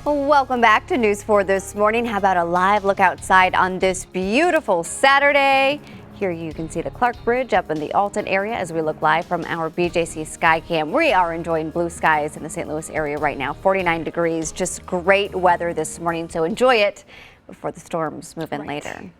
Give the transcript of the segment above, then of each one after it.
Welcome back to News 4 this morning. How about a live look outside on this beautiful Saturday? Here you can see the Clark Bridge up in the Alton area as we look live from our BJC Skycam. We are enjoying blue skies in the St. Louis area right now. 49 degrees, just great weather this morning, so enjoy it before the storms move in later.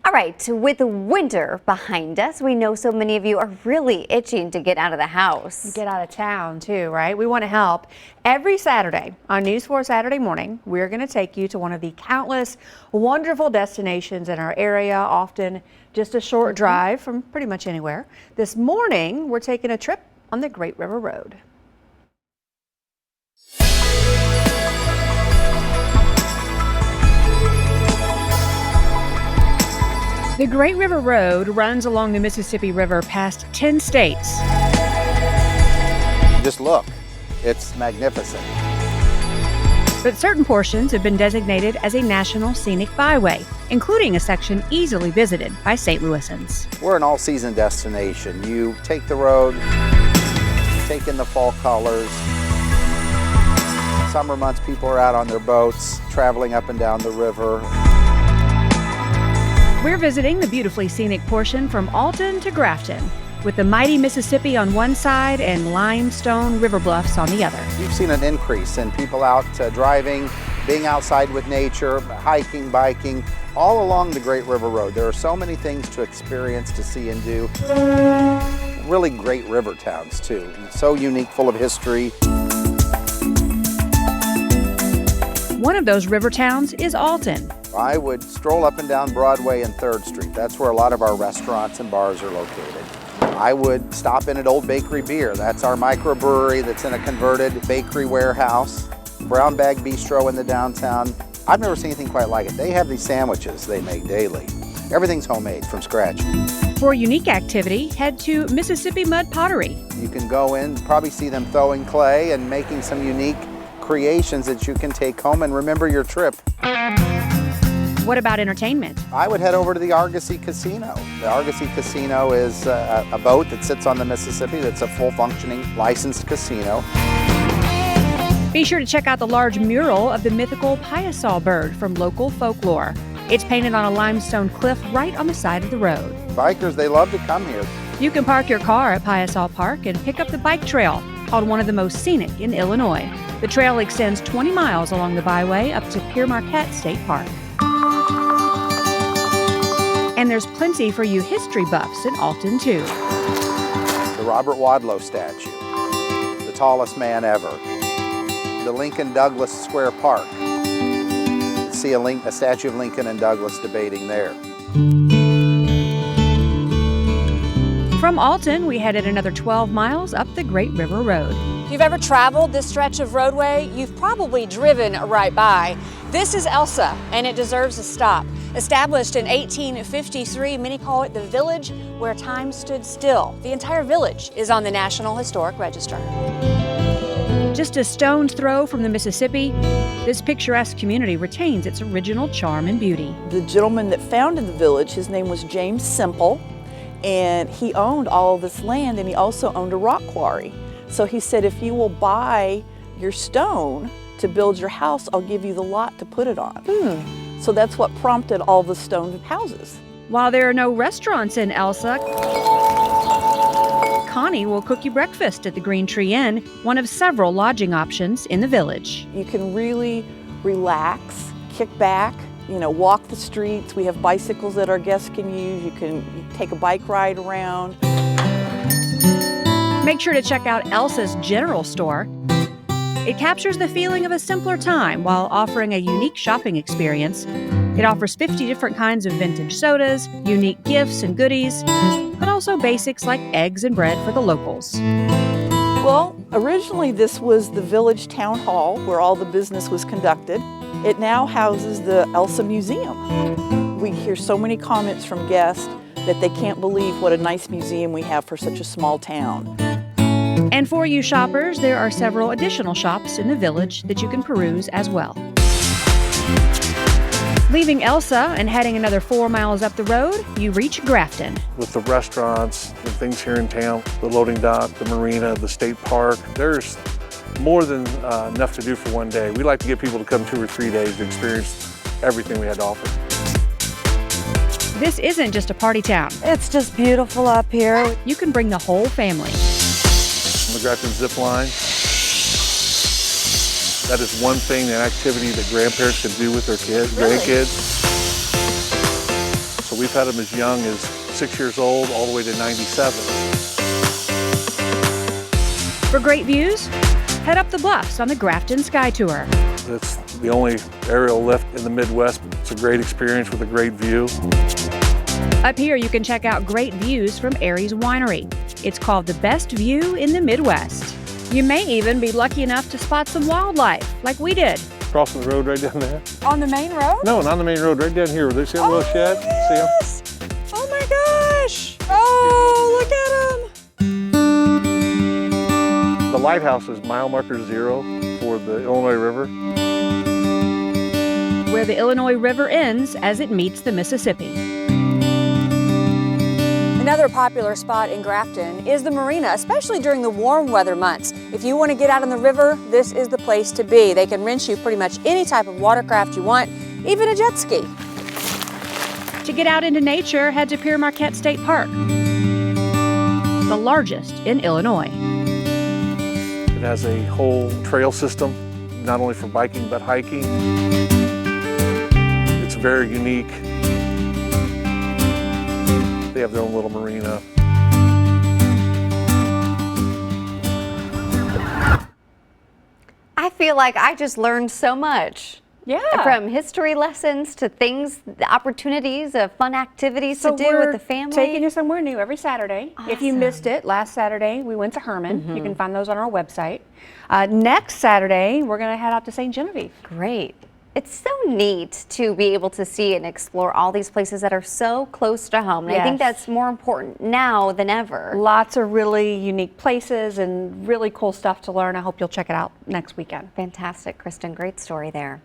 All right, with winter behind us, we know so many of you are really itching to get out of the house. Get out of town too, right? We want to help. Every Saturday on News 4 Saturday morning, we're going to take you to one of the countless wonderful destinations in our area, often just a short drive from pretty much anywhere. This morning, we're taking a trip on the Great River Road. The Great River Road runs along the Mississippi River past 10 states. Just look, it's magnificent. But certain portions have been designated as a National Scenic Byway, including a section easily visited by St. Louisans. We're an all-season destination. You take the road, take in the fall colors. Summer months, people are out on their boats, traveling up and down the river. We're visiting the beautifully scenic portion from Alton to Grafton, with the mighty Mississippi on one side and limestone river bluffs on the other. We've seen an increase in people out driving, being outside with nature, hiking, biking, all along the Great River Road. There are so many things to experience, to see and do. Really great river towns too, so unique, full of history. One of those river towns is Alton. I would stroll up and down Broadway and 3rd Street. That's where a lot of our restaurants and bars are located. I would stop in at Old Bakery Beer. That's our microbrewery that's in a converted bakery warehouse. Brown Bag Bistro in the downtown. I've never seen anything quite like it. They have these sandwiches they make daily. Everything's homemade from scratch. For unique activity, head to Mississippi Mud Pottery. You can go in, probably see them throwing clay and making some unique creations that you can take home and remember your trip. What about entertainment? I would head over to the Argosy Casino. The Argosy Casino is a boat that sits on the Mississippi that's a full functioning licensed casino. Be sure to check out the large mural of the mythical Piasaw bird from local folklore. It's painted on a limestone cliff right on the side of the road. Bikers, they love to come here. You can park your car at Piasaw Park and pick up the bike trail, called one of the most scenic in Illinois. The trail extends 20 miles along the byway up to Pierre Marquette State Park. And there's plenty for you history buffs in Alton, too. The Robert Wadlow statue, the tallest man ever. The Lincoln Douglas Square Park. See a statue of Lincoln and Douglas debating there. From Alton, we headed another 12 miles up the Great River Road. If you've ever traveled this stretch of roadway, you've probably driven right by. This is Elsah, and it deserves a stop. Established in 1853, many call it the village where time stood still. The entire village is on the National Historic Register. Just a stone's throw from the Mississippi, this picturesque community retains its original charm and beauty. The gentleman that founded the village, his name was James Semple, and he owned all of this land, and he also owned a rock quarry. So he said, if you will buy your stone to build your house, I'll give you the lot to put it on. So that's what prompted all the stone houses. While there are no restaurants in Elsah, Connie will cook you breakfast at the Green Tree Inn, one of several lodging options in the village. You can really relax, kick back, walk the streets. We have bicycles that our guests can use. You can take a bike ride around. Make sure to check out Elsah's General Store. It captures the feeling of a simpler time while offering a unique shopping experience. It offers 50 different kinds of vintage sodas, unique gifts and goodies, but also basics like eggs and bread for the locals. Well, originally this was the village town hall where all the business was conducted. It now houses the Elsah Museum. We hear so many comments from guests that they can't believe what a nice museum we have for such a small town. And for you shoppers, there are several additional shops in the village that you can peruse as well. Leaving Elsah and heading another 4 miles up the road, you reach Grafton. With the restaurants and things here in town, the loading dock, the marina, the state park, there's more than enough to do for one day. We like to get people to come 2 or 3 days to experience everything we had to offer. This isn't just a party town. It's just beautiful up here. You can bring the whole family. The Grafton zip line. That is one thing, an activity that grandparents can do with their kids, grandkids. So we've had them as young as 6 years old all the way to 97. For great views, head up the bluffs on the Grafton Sky Tour. It's the only aerial lift in the Midwest. It's a great experience with a great view. Up here, you can check out great views from Aries Winery. It's called the best view in the Midwest. You may even be lucky enough to spot some wildlife, like we did. Crossing the road right down there. On the main road? No, not on the main road, right down here. They see a little shed? Yes. See them? Oh my gosh! Oh, look at them! The lighthouse is mile marker 0 for the Illinois River. Where the Illinois River ends as it meets the Mississippi. Another popular spot in Grafton is the marina, especially during the warm weather months. If you want to get out on the river, this is the place to be. They can rent you pretty much any type of watercraft you want, even a jet ski. To get out into nature, head to Pere Marquette State Park, the largest in Illinois. It has a whole trail system, not only for biking but hiking. It's very unique. They have their own little marina. I feel like I just learned so much. Yeah. From history lessons to things, the opportunities of fun activities to do with the family. Taking you somewhere new every Saturday. If you Awesome. missed it, last Saturday we went to Herman. You can find those on our website. Next Saturday, we're going to head out to St. Genevieve. Great. It's so neat to be able to see and explore all these places that are so close to home. And I think Yes. that's more important now than ever. Lots of really unique places and really cool stuff to learn. I hope you'll check it out next weekend. Fantastic, Kristen. Great story there.